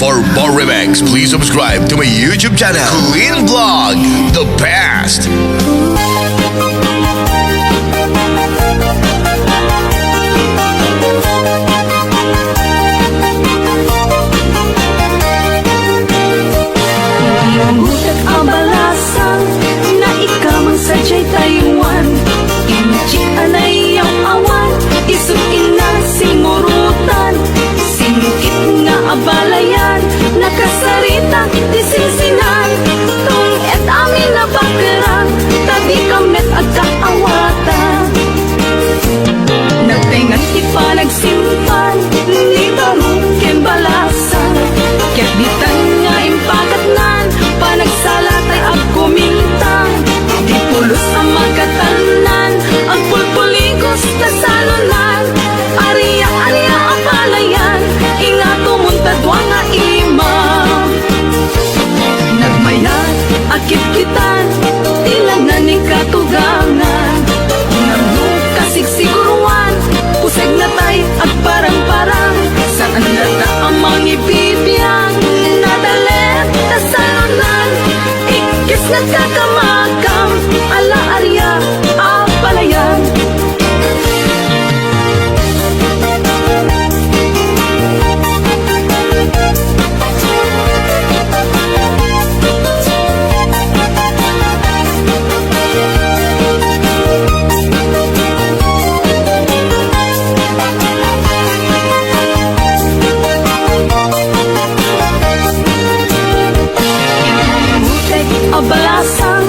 For more remix, please subscribe to my YouTube channel, Clean Vlog, the best. Namutak ang balasan na ikaw ang sadya'y Taiwan. Inchik alay ang awan, isukin na simurutan. Singkit nga abalayan, nakasarita di sinsinan. Tung et amin na bakaran, tabi kamet at kaawatan. Nagtengat ipa nagsimpan, ni barukin balasan. Kaya't bitan nga impakatnan, panagsalatay ag kumintang. Di pulos ang magkatanan, ang pulpuligos na salunan. Ariya ang palayan, inga tumuntadwa nga imam. Nagmayat, akit kitan, tila na ni katugangan. Nagmukasigiguruan, pusag na tay at parang-parang. Saan na ta ang mga ibibiyang nadalet na salunan. Ikis nagkakamakam, ala arya ang palayan. Abalasan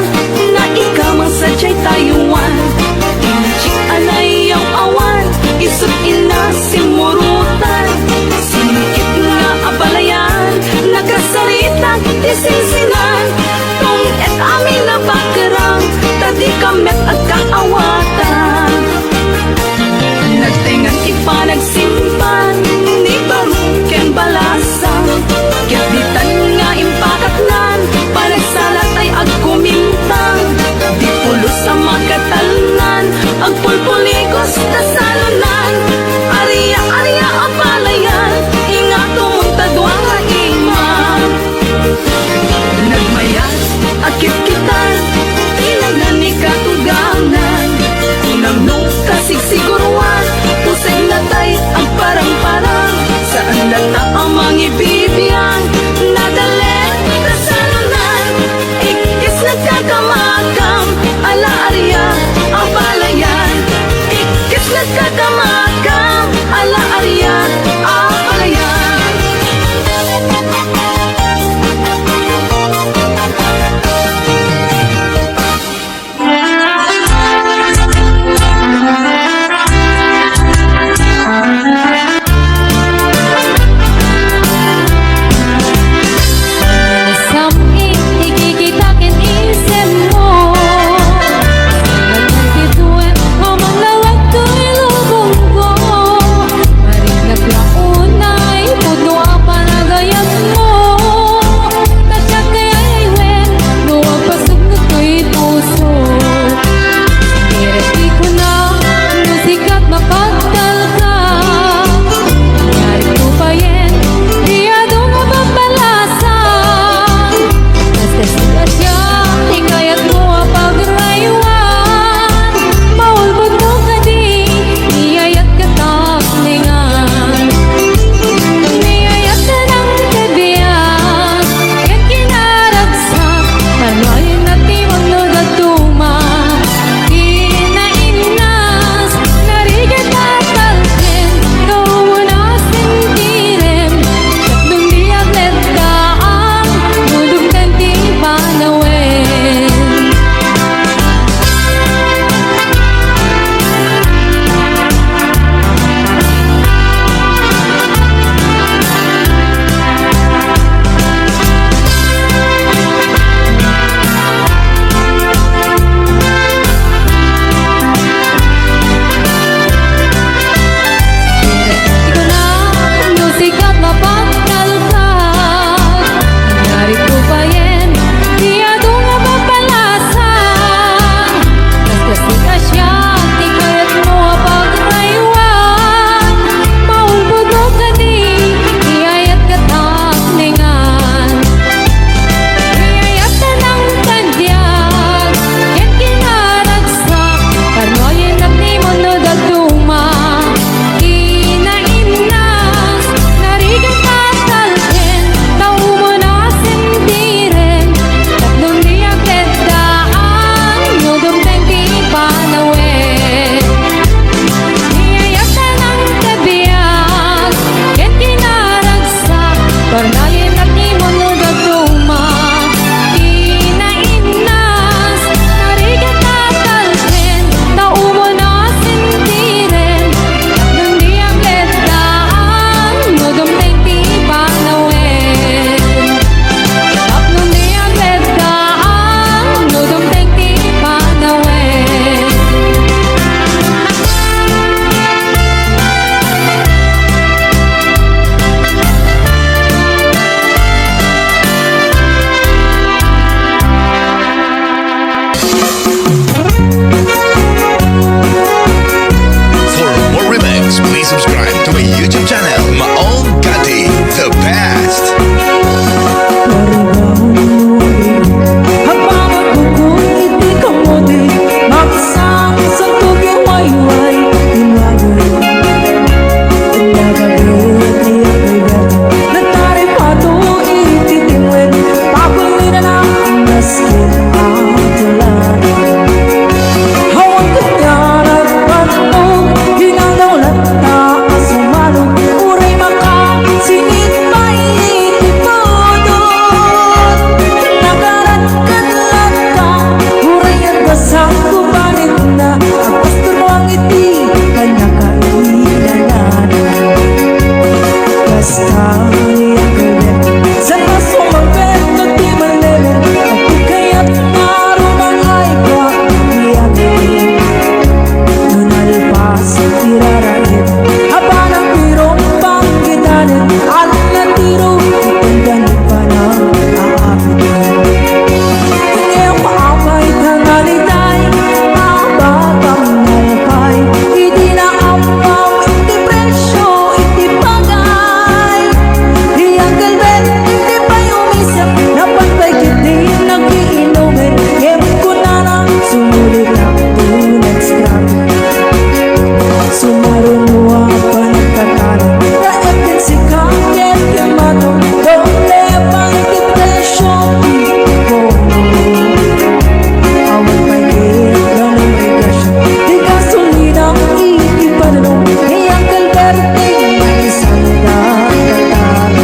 Alberting may saludatan.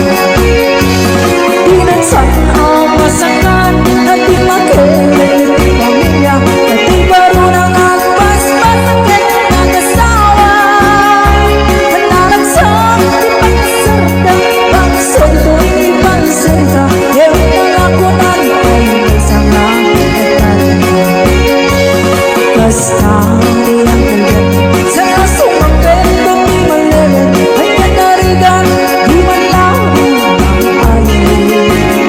Pinansan ang masakan, ating makinig pamilya, ating barunang at paspatakit ng asawa. Naragsang ipagkasarda, pagsunto ipagsenta, yung nalakunan ay isang nakatatan. Basta iyang kalit, sa nasumang bento di malilit, ay kanarigan, di man lang ang ayin.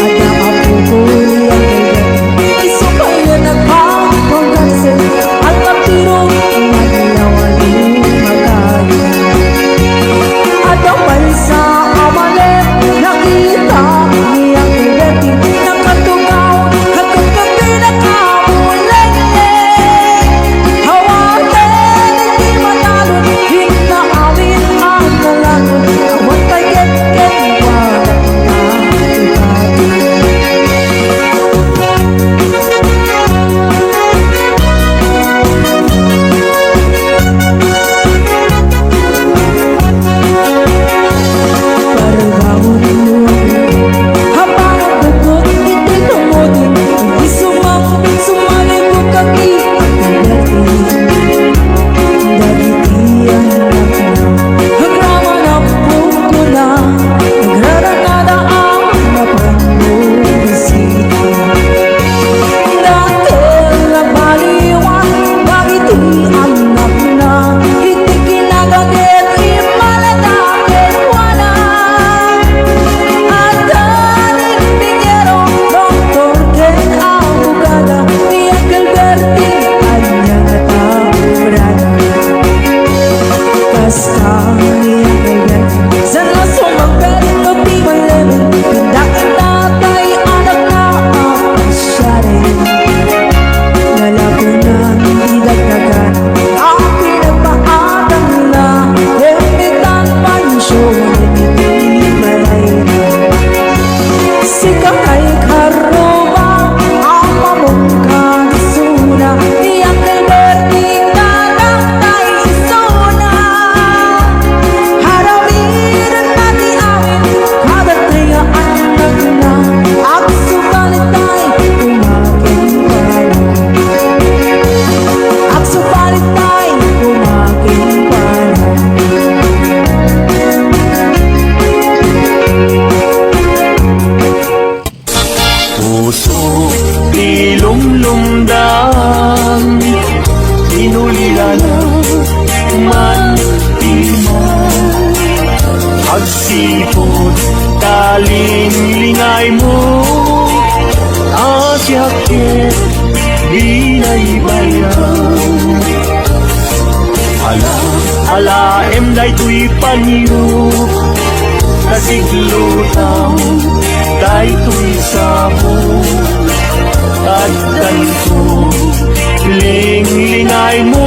At nakapukoy ang kalit, isukay na nagpapanggansin, ang matiro, maglaw ang lumagayin. At ang bansa amalit, nakita niyang kalit, nakatugaw, hanggang gabi nakamulit. Hawakan, hindi matalon, hinaamin ang nalagon, awat ay get-get, walang Parabawon mo habang nagbukot, hindi tumudin, hindi sumalay mo kaki ang kalertin. Dagitian lang ka na, hagrama na puko na, nagraranada ang napanubisita. Dahil nabaliwan, bakit anak na, hindi kinagagit, imaladakit wala. At daling bingero, doktor ken abogada, ni Uncle Bertie, kanyang atakurada. Basta ni Uncle Bertie, sa nasumang bento di malilit, pindak ang tatay, anak na ang siya rin. Nalakunan, di dagdagan, ang pinagpaatang na, emitan pansyon, hindi malay na. Sikap ay karuba, ang pamungkang isuna, ni Uncle Bertie, tatay isuna. Harawiran natin amin, kagataya anak na, ang subalit ay umaking pala. Ang subalit ay umaking pala. Puso dilumlumdang, inulila na man timan. Agsipot talinglingay mo, asyakit binaybayan. Alaem day tuy panyo, kasiglutaw day tuy sabo. Tagdan ko, linglingay mo,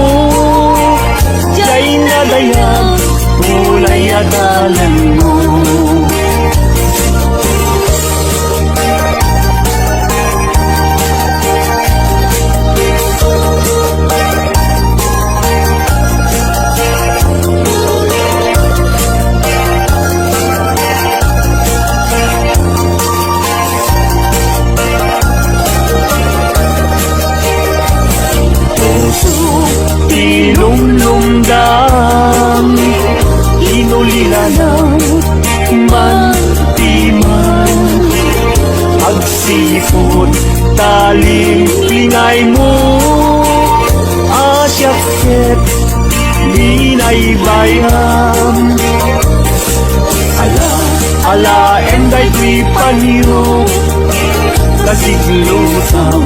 jay nagayang, kulay adalan mo. Ilumlumdang, inulila na man timan. Agsipon talinglingay mo, asyakit binaybayan. Alaem day tuy panyo, kasiglutaw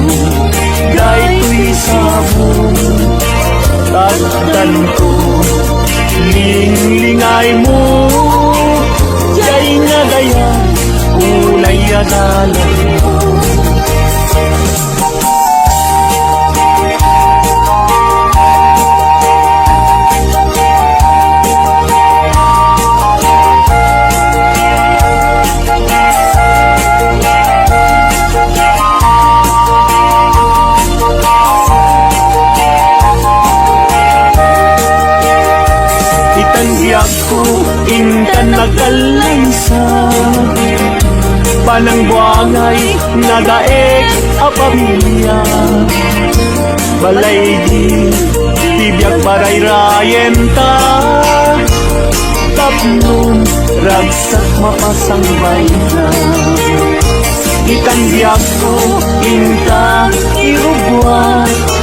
day tuy sabong. Tagdan ko, linglingay mo, jay nagaya, kulay adalan mo. biyag ko intan nagkalaysa panangbuangay nadaek a pamilya balay di tibiyag barayrayen ta tapnon ragsak mapasangbay na ikan biyag ko inta irugwat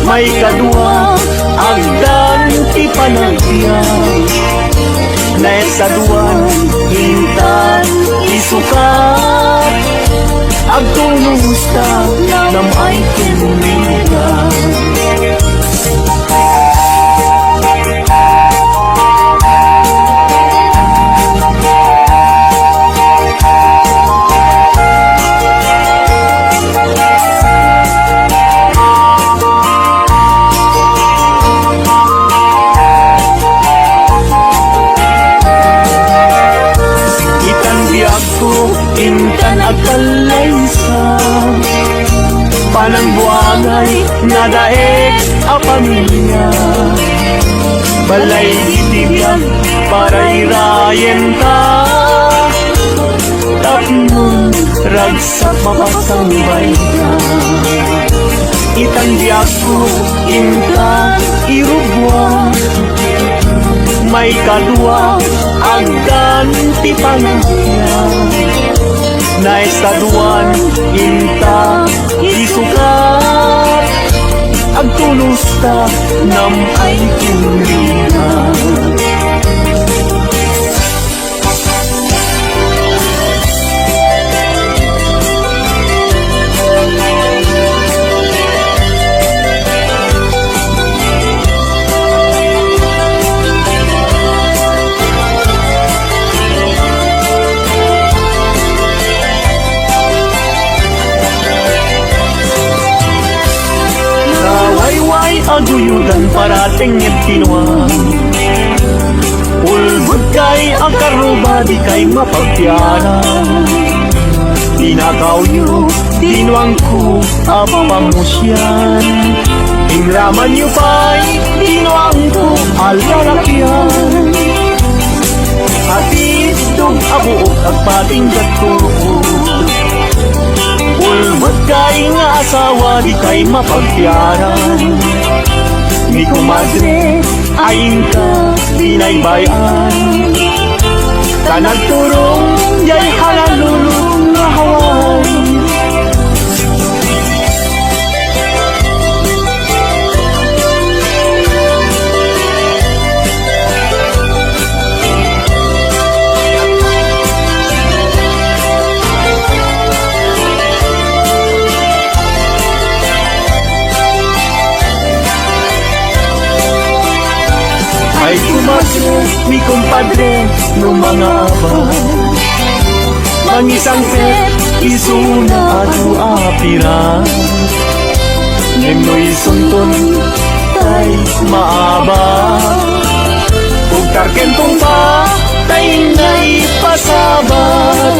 may kadua agdan ti panagbiag na sa duwan hinta isukat agtulusta nam ay kumita intan at kalaysa panangbuangay nadaek a pamilya balay ditibiyag parayrayen ta tapnon ragsak mapasangbay ka itangbiag ko inta irugwa may kadua agdan ti panagya na estaduan inta isukat agtulusta nam ay kumita aguyudan parating at kinuwang ulbud kay ang karuba di kay mapagtiyaran tinakaw yu tinuang ko apamusyan ingraman yu pa'y tinuang ko alkalakyan hatid dug abuok agpatinggat ko ulbud kay nga asawa di kay mapagtiyaran ni kumadre ayin ka binaybayan kanagturong jay halalulong nga hawan ay kumadre, mi compadre, no mga abad mangisang pet, isuna at apira Nemoy sunton, tay maaba Ug tarkentong ba, tay na'y pasabat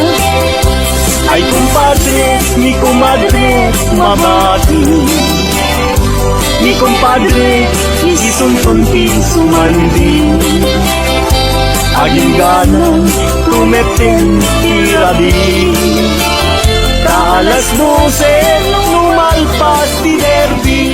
ay kumpadre, mi comadre, mabati mi compadre, isunton ti sumandi aging ganang tumepeng irabi Alas 12, lumalpas di derby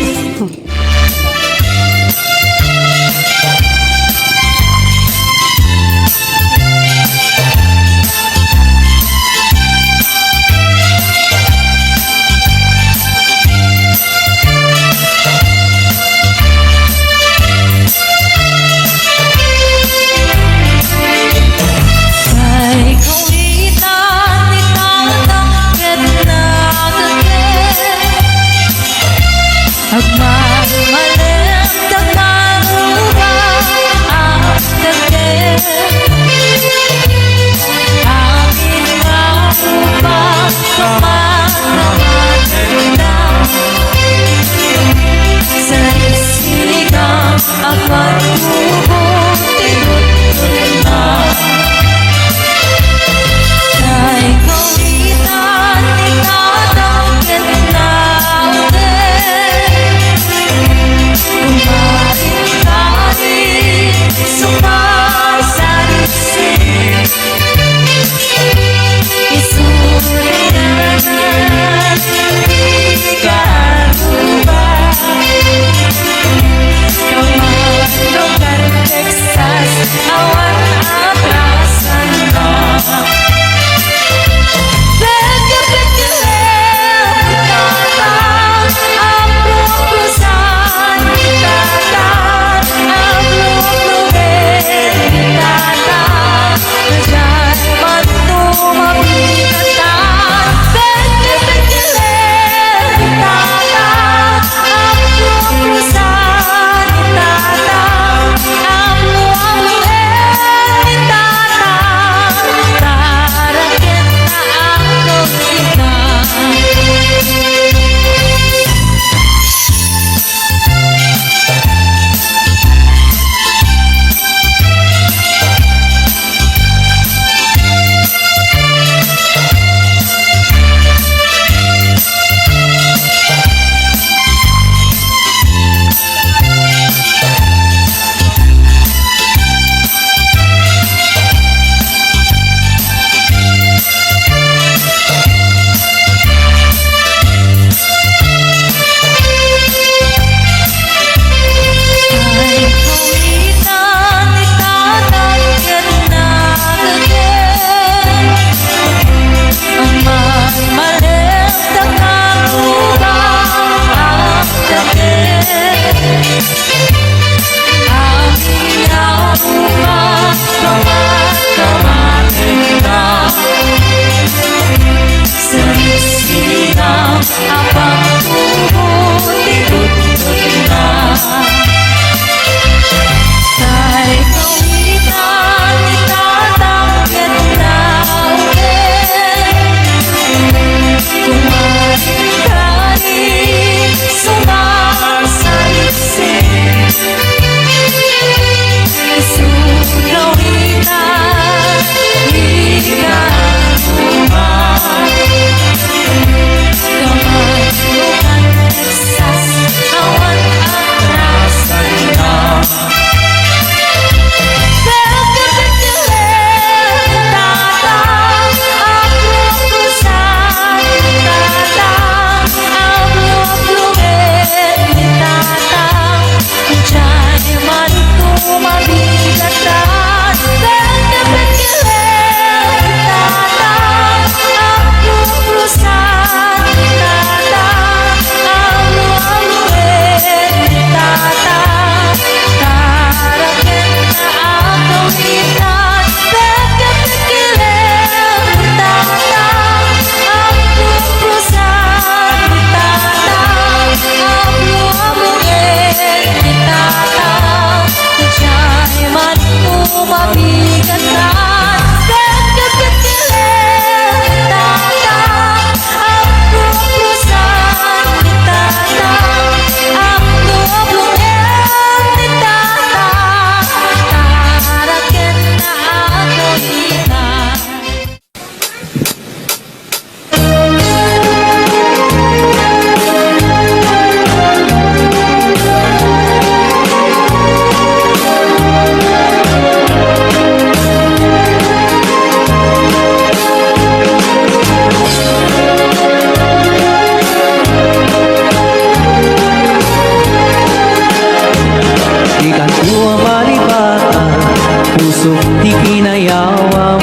puso di kinayawam.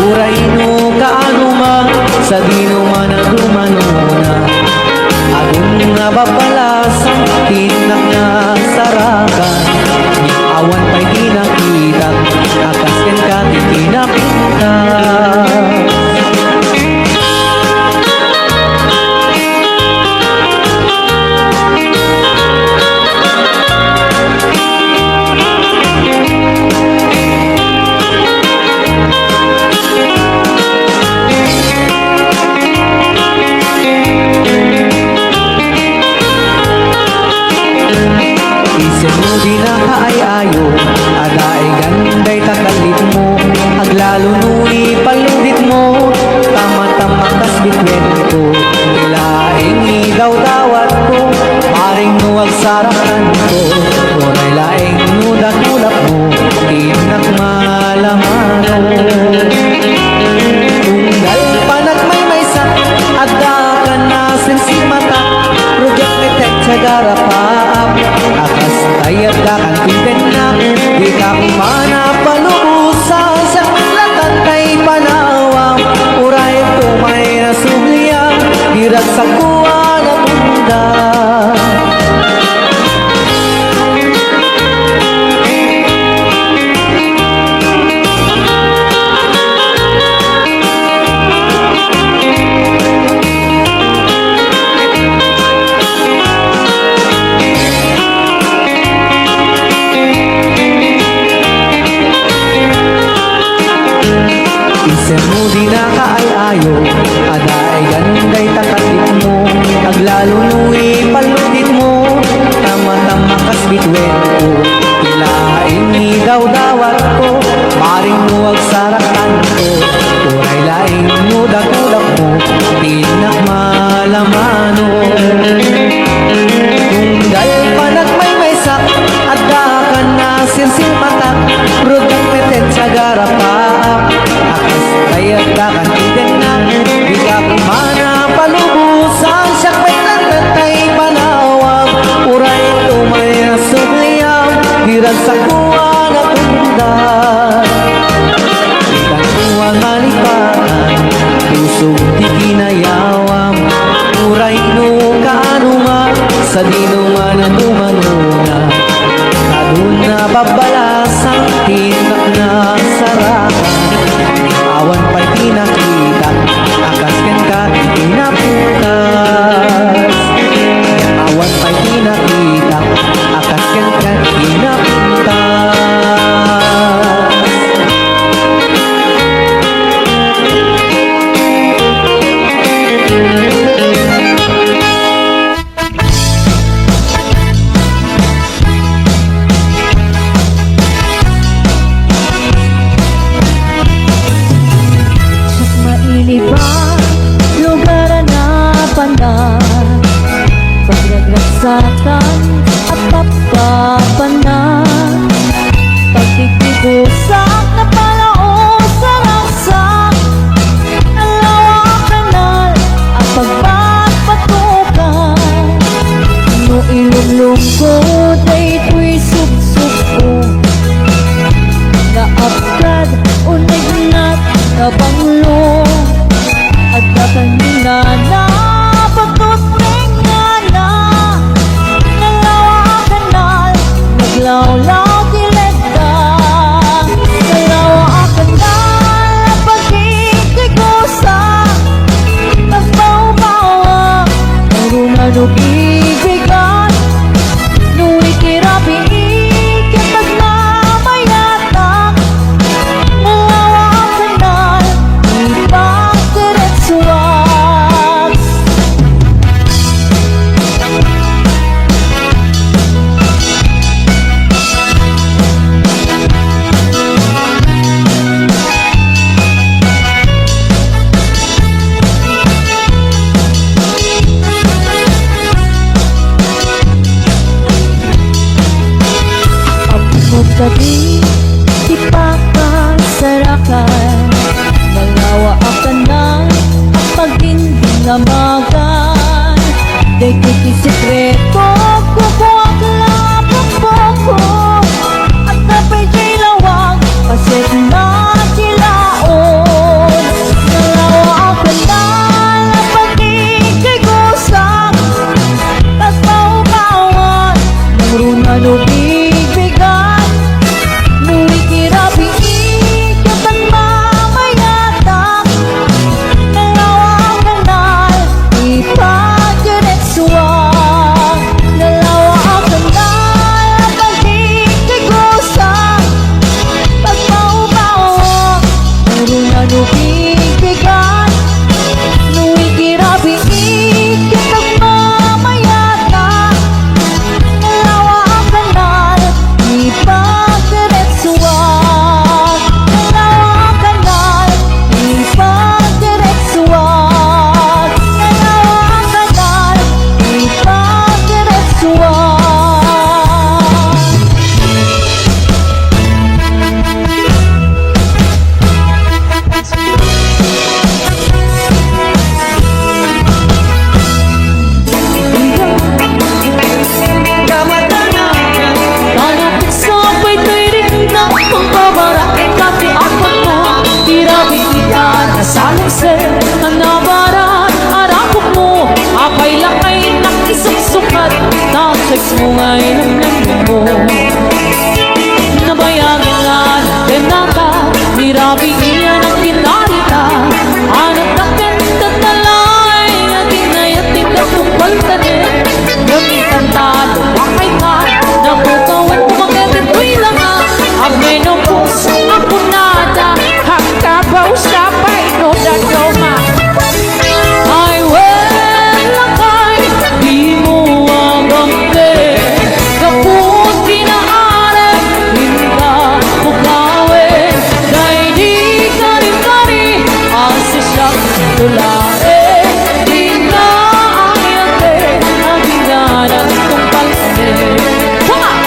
Uray no kaanuma sa di naman na dumanuna. Agun nga babalasang tinak nga sarakan. Awan pa'y di nakita, akas ken ka di kinakita. Isen mo di na kaayayo, adaay ganday takalit mo. Aglalo nuni paludit mo, tama-tama kas bitwen ko. Ilaing daw dawat ko, paring nuwag sarakan ko. Tunay laing nudak-nudak mo, tinak malamano. Tunggal panagmaymaysa, adda ka na sensimata. Rujak nitek sa garapaap, akas tayat ka kan pintenak. Di ka kumana palubusan, sa latan kay panawang. Uray tumay na subliyang, dirag sa kuwa na bunda. Isen mo di na kaayayo, adaay ganday takalit mo. Aglalo nui paludit mo, tama-tama kas bitwen ko. Ilaing daw dawat ko, paring nuwag sarakan ko. Turay laing nudak-nudak mo, tinak malamano. Tunggal panagmaymaysa, adda ka na sinsilmatak. Rugak meten sa garapaap, akas kayat ka kan tinak. Di ka kumana palubusan, siyak may nantatay panawag. Uray tumay na subliyam, hirag sa kuwa na tundan. Di ka kuwang malipatan, puso di kinayawam. Uray no kaanuma, sa di naman na dumanuna. Adun na babalasang tinak na sarakan. Awan pa'y pinakita, akas ken ka pinaputas. Awan pa'y pinakita, akas ken ka pinaputas. Mainit ba lugar na pandan, pagragsakan at papapanan. Pagtitigusak na palao sa laksak, ang lawak kanal at pagpapatukan. No ilong-lungkot ay ito'y sub-sub-o, naapkad o nagnat na banglo. At kanina na pagtutring nga na, nalawa kanal, naglawlaw tilegda. Nalawa kanal, pagkikikusa, nagbaw-bawa, narunan o ibigan. Nu'y kirabi, kitag na mayatak, nalawa kanal, lubing bigat Nui kirabi ikitag mamayata Lawa ang kanal, ipagdiretsuan Lawa ang kanal, ipagdiretsuan Lawa ang kanal, ipagdiretsuan Tanap sabay tirik na pagbabarak Kasi apat mo, tirabihan Nasalangser, nanabaran Arakot mo, apay lakay Nakisuksukat, na-sex mo ngayon ang nangin mo Nabayagan nga na denata Tirabihan ang tinarita Anak na kenta talay Naging nayating na tumpaltanin Gamitan talo, wakay ka Nabukawan kumaketid lang nga Agmenopos, ako nada Hakabaw sa paino na doma Ay, wala kay Di mo agamte Kaput kinaarap Hinda mukawin Dahil di kari-kari Asa siyang tulae Di na ayate Ang hinanan kong palsanin Come on!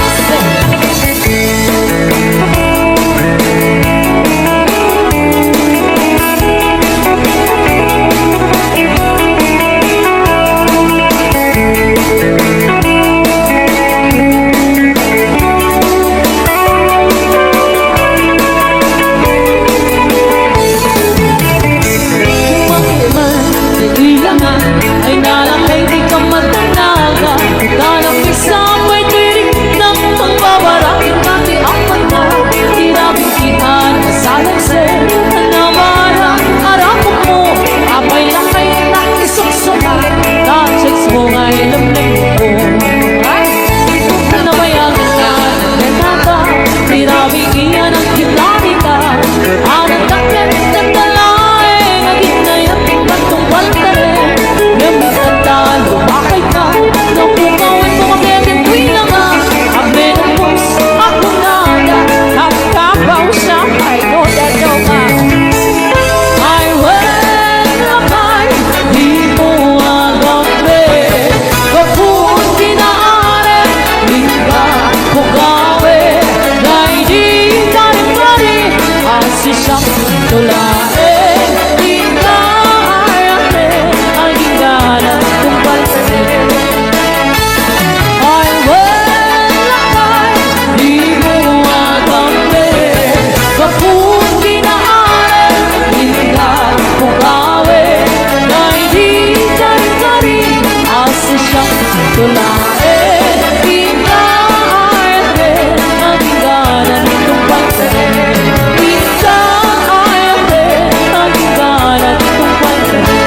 Ilangan ay nalakay di ka matanaga Tanang isang may tirik ng pagbabarak Kasi ang mata, tirabing kita Nasalangser, nanamarang Arakot mo, apay lakay Nakisuksukat, na-sex mo ngayon ang naging mo Nabayagan ka ng denata Tirabing iyan ang kinarita Anong takit ng talay Naging na yung tungkol talen Gamitan talo, bakay ka Napukawin mo makitin tuwilang nga Agmenopos, ako nada Nakabaw sa paino na doma Ay, wala kay Di mo agambe Kaput kinaare Hinga mukawin Dahil di kari-kari Asi siyang tulae Di ka ayate Ang hingganan kong palsanin Ay, wala kay Di mo agambe Kaput kinaare Hinga mukawin Dahil di kari-kari Asi siyang tulae Di ka ayate Ang hingganan kong palsanin Di ka ayate Ang hingganan kong palsanin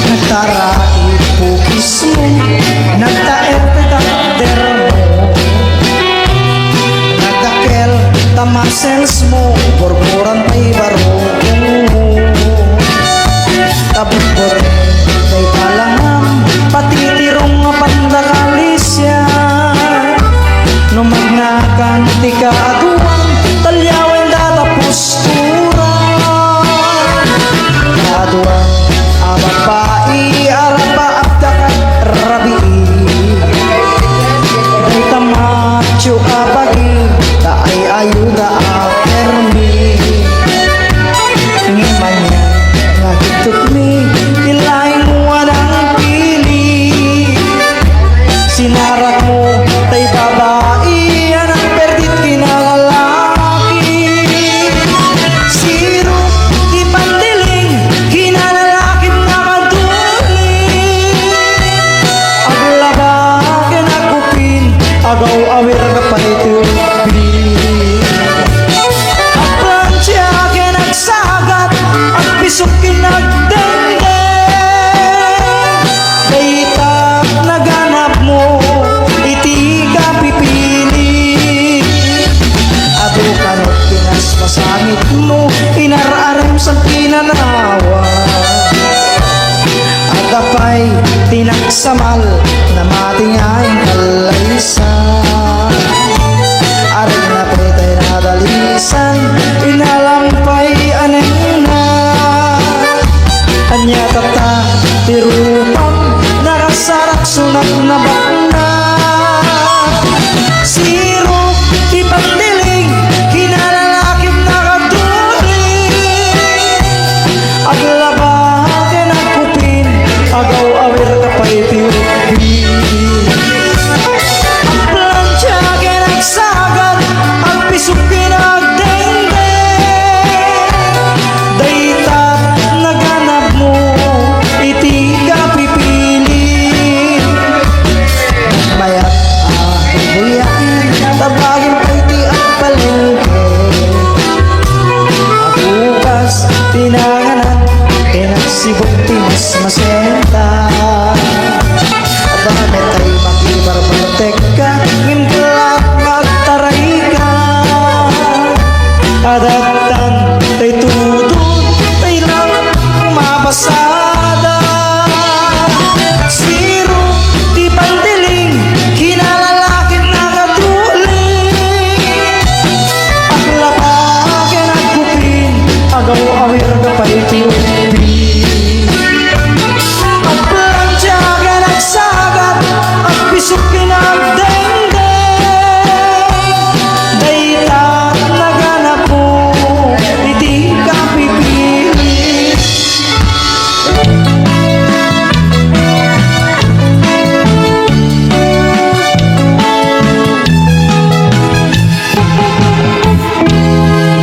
Nagtarait pukis mo, nagtaet takder mo, nagdakel tamasels mo, burburan tay baro. Tabot-bot tay talangan, patitirong pandakalisya. Numagnakan ti kaaduan, talyawen datapos turan. Kaaduan abapai araba abdakat rabi Rita macho abagi taay ayuda apermi Ngimanya ngagitut mi agaw awir ka pa ito ang siya kinagsagat at pisok kinagdende daytap naganap mo iti ka pipili ado kanot pinas pasangit mo inararem sa pinanawa agapay tinagsamal na matingay kalaysa aring na pretay na dalisan inalampay aneng na anya tata tirupang nakasarak sunat na bakna siro ipagdiling kinalalakim nakatuling aglaba kinagkupin agaw awir ka pa itiupi ang plancha kinagsagat ang pisok kinagdende dayta naganap mo iti ka pipili mayat buyan tabagin pa iti ang palengke bukas tinanganan kinagsibok timas masenta dami tayo makibarbartek ka ngimplak magtaray ka kadatan tay tudod tay lang mapasada siro di pandiling kinalalakin nakatuling aglapagin at kupin agaw awir ka pa itiupi ang plancha kinagsagat ang pisok kinagdende dayta naganap mo hindi ka pipili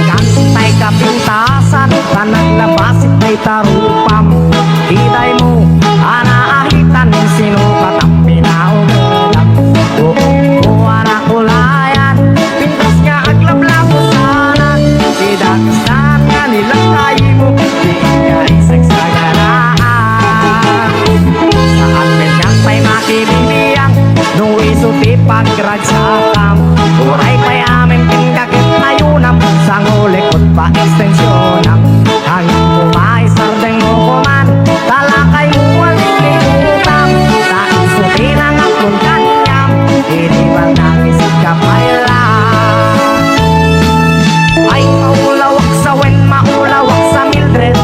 Kantay kapintasan panaglabasit may tarupam Kitay mo anaahitan ng sinukat ang pinaumulat Kuha na kulayan pintas nga aglablabo sana Sidakisan nga nilang tayo mo Di nga isagsaganaan Sa atin niyang may makibibiyang Nung isuti pagragsakam Uray pa'y aming pinggakit na yunam Sa ngulikot pa ekstensyonam Hangin mo maisardeng mo kuman Talakay mo waling limutam Sa isuti ng apon kanyam Hindi man nangisip ka pailan Ay maulawak sa wen, maulawak sa Mildred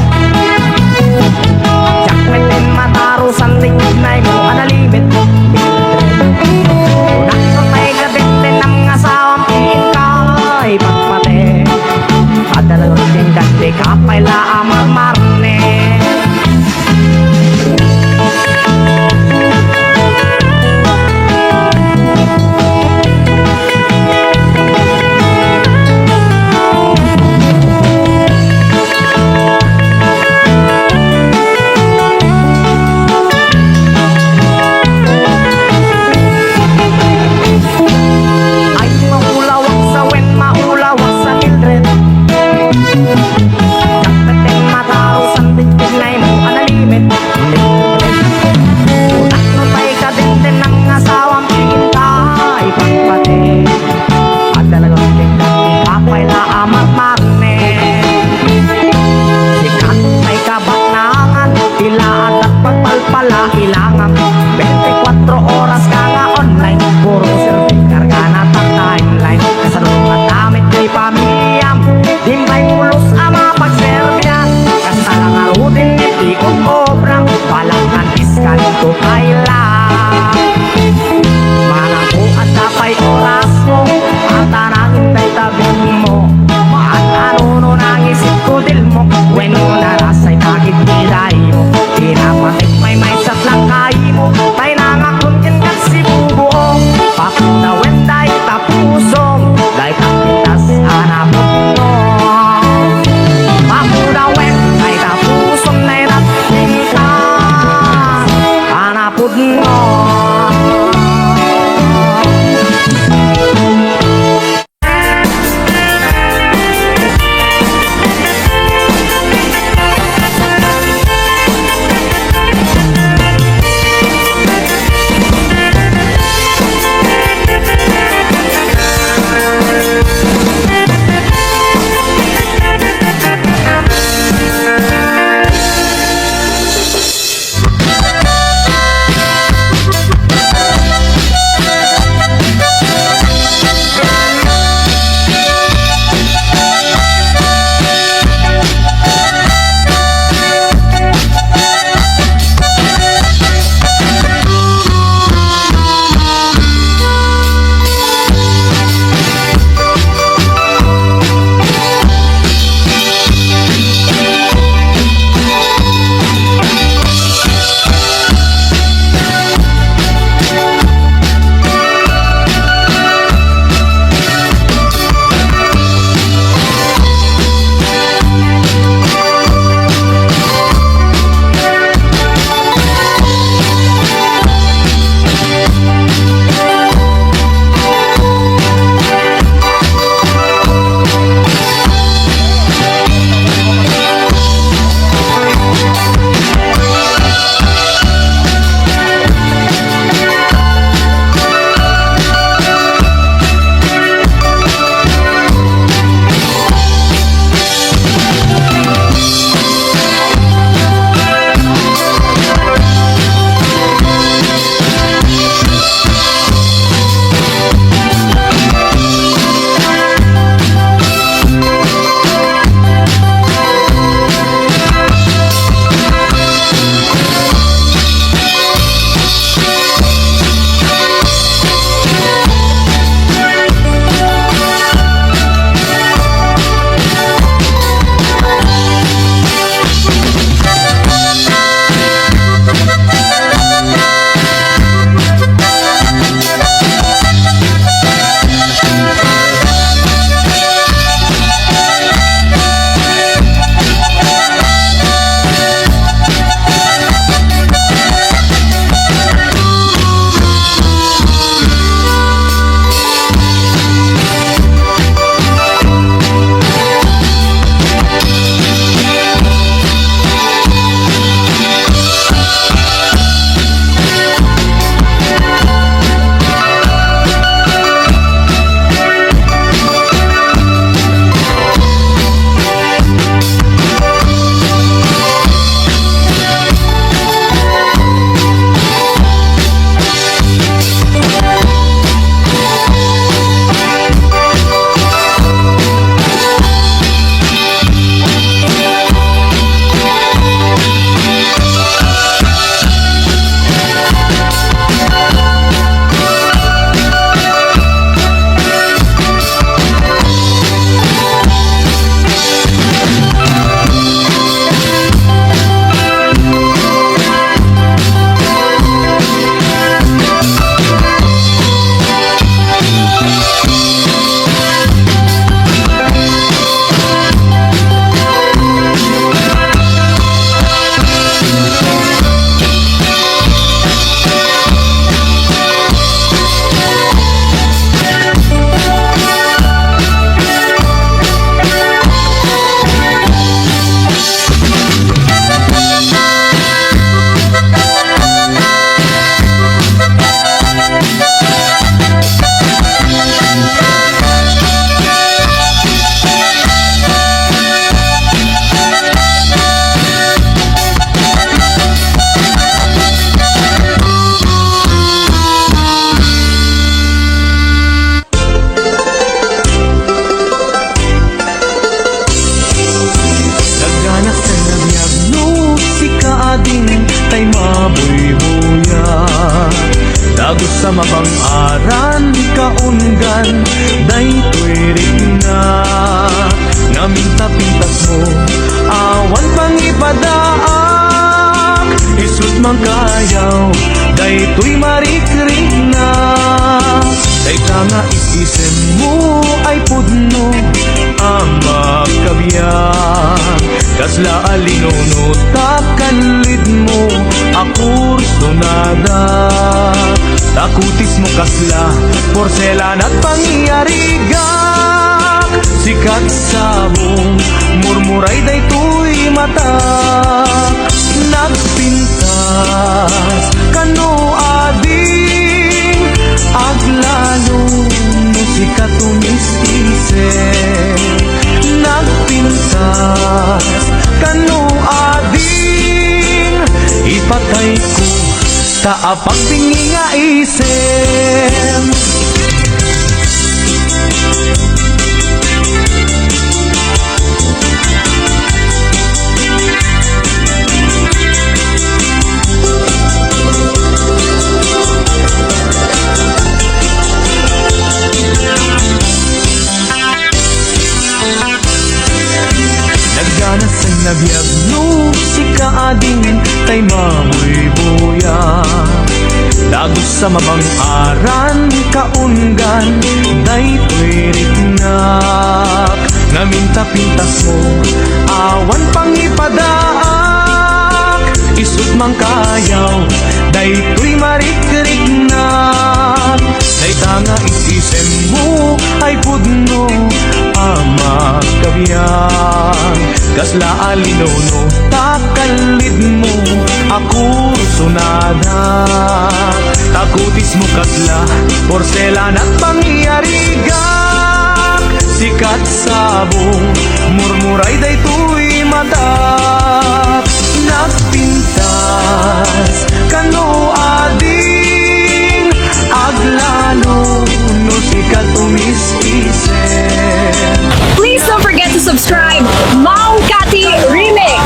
Jakmetin matarusan lingid na mo analimit Mildred Unak sa may gabi mabang-aran kaunggan daytoy rigna ngaminta-pintas mo awan pang ipadaak isut mangkayaw daytoy marikrig na dayta nga isisem mo ay pudno ang magkabiyak kasla alinono takalid mo akurso nada takutis mo kasla porselan at pangyarigak sikat sabong murmuray daytoy mata nagpintas kano ading aglalo no sikat tumisise nagpintas kano ading ipatay ko sa apang bingi nga isem nagganas ay nabiyagno si kaading tay mamoy buya lagos sa mabang-aran kaunggan daytoy rignak ngaminta-pintas mo awan pang ipadaak isut mangkayaw daytoy marikrignak dayta nga isisem mo ay pudno ama kabiyan kasla alinono takalid mo ako sunada takutis mo kasla porselan at pangyarigak sikat sabong murmuray daytoy mata nagpintas kano ading aglalo no sikat tumisise. Please don't forget to subscribe Mau Kati Remix.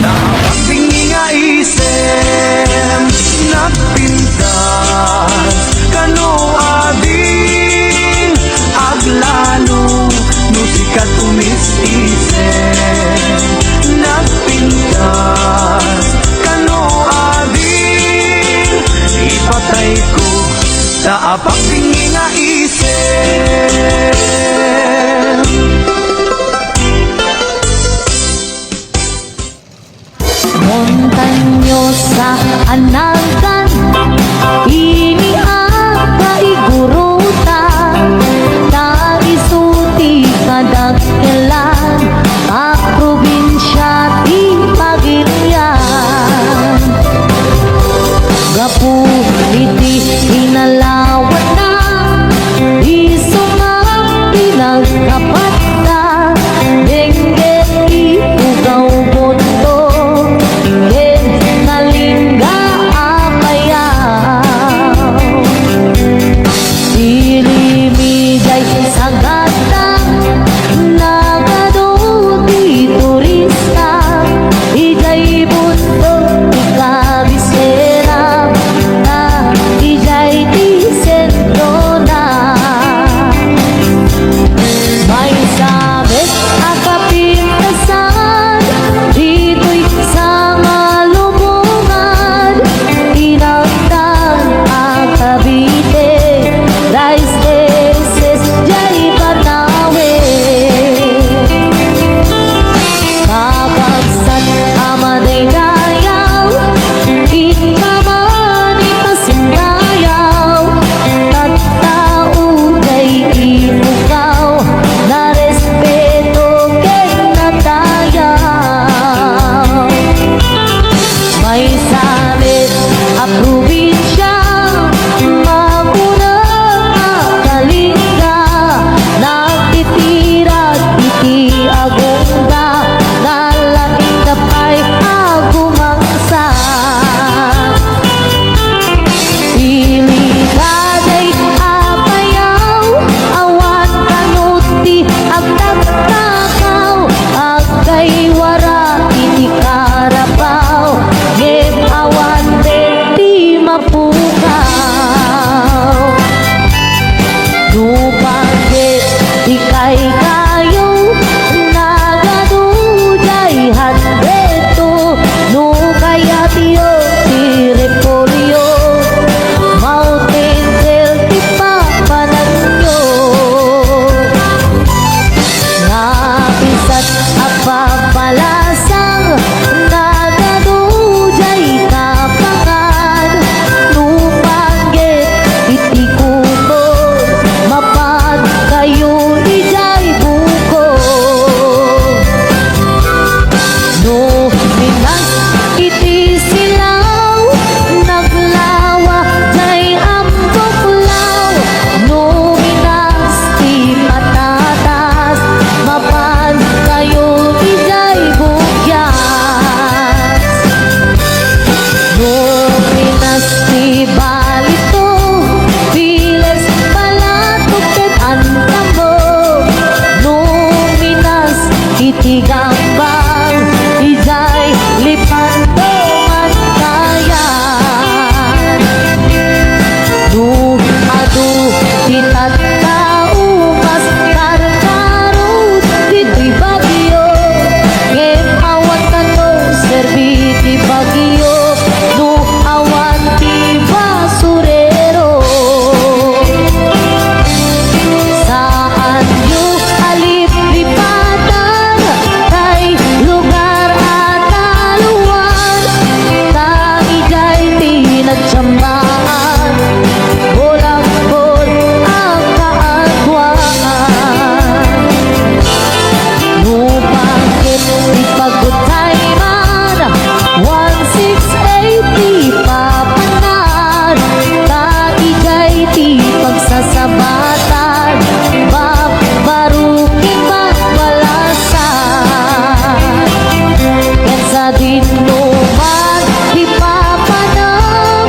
Nakapagpingi nga isem nagpintas kano ading aglalo no sikat tumisise nagpintas kano ading ipatay ko sa apagpingi nga isem Montañosa anagan ini ang kaigurutan naisuti kadagkelan ang probinsya di Pagirian gapuliti hinalawat na isungang pinagkapat na dengge ikugaw bondo ken nalingga amayaw sadyamaan Bulak-bul ang kaagwaan No bakit ipagutay man 1680 papanan Taigay ti pagsasabatan Babarukin magbalasan Yan sa dinuman di papanang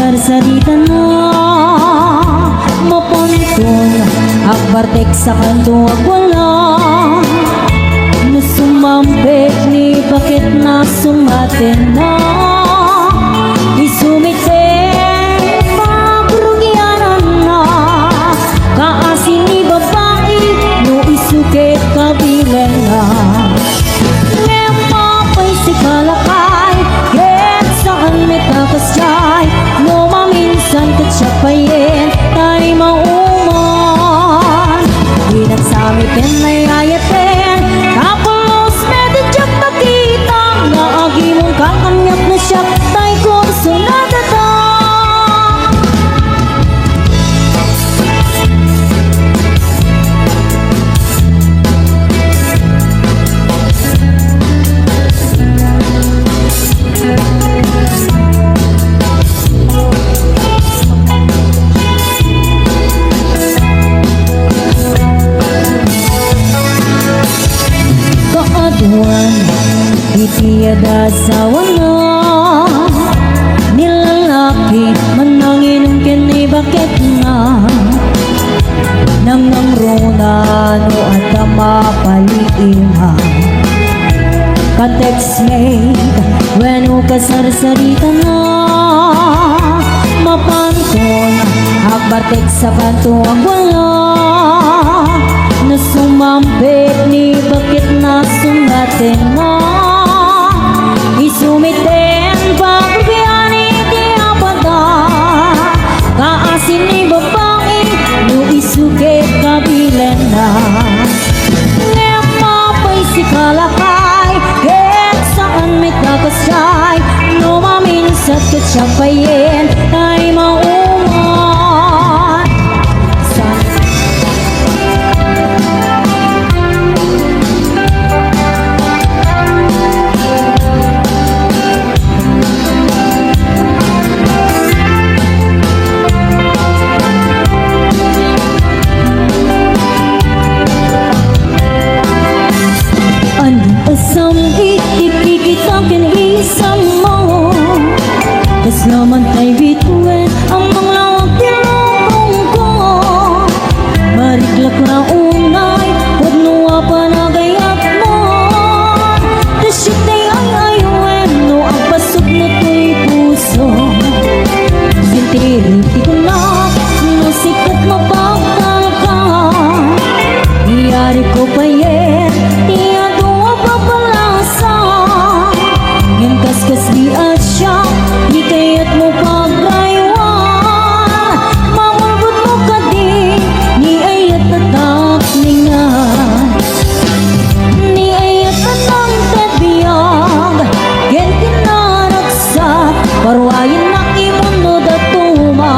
kasarsarita na mapuntong akbartek sa kanto at wala na sumambit ni bakit na sumatin na isumiten magrugyanan na kaasin ni babae no isukit kabilang na Nepapay si kalakay Get saan may kakasyay No maminsan katsapayin Tayo mauman Pinagsamitin ay ayatin Kapulos medyo pakita Naagi mong kakamyak na siya Tayo kurso na dada Kaaduan, itiyada asawa na Nilalaki, manangin kini bakit na Nangang runano at mapaliiha Ka-textmate, weno kasarsarita na Mapanton, akbartek sa pantuang wala Na sumambit ni bakit na sumatin na Isumiten pagbiani di apada Kaasin ni babae no isukit kabilan na Nepapay si kalakay Get saan may kakasyay No maminsat katsapayin Tayo mauman Asam ikikitakin isang mo Kaslaman tay bituin ang mga pinupong ko Mariklak na unay, huwag nuwa pa na gayat mo Tasyitay ay ayuin, no ang pasok na to'y puso Sintiriti ko na, no sikat mapagkal ka Iyari ko pa yen, Kaskas di at siya, di kaya't mo pagrayuan Mamulbot mo ka di, ni ayat tatak ningan Ni ayat tatang tebiyag, gen kinaragsak Parwayin na imundo datuma,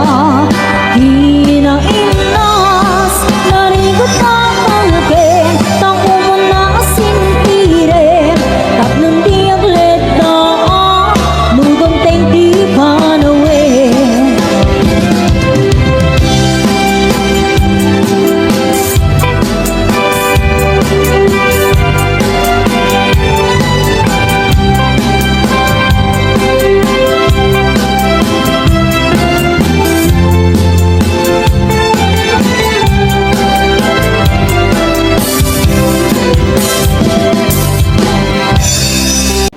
hinang inas Narigot na pangkin, tako mo na asintirin Tatlong diaglet na Mugong tayong di panawin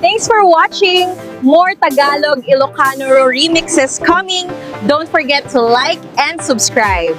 Thanks for watching! More Tagalog Ilocano remixes coming. Don't forget to like and subscribe.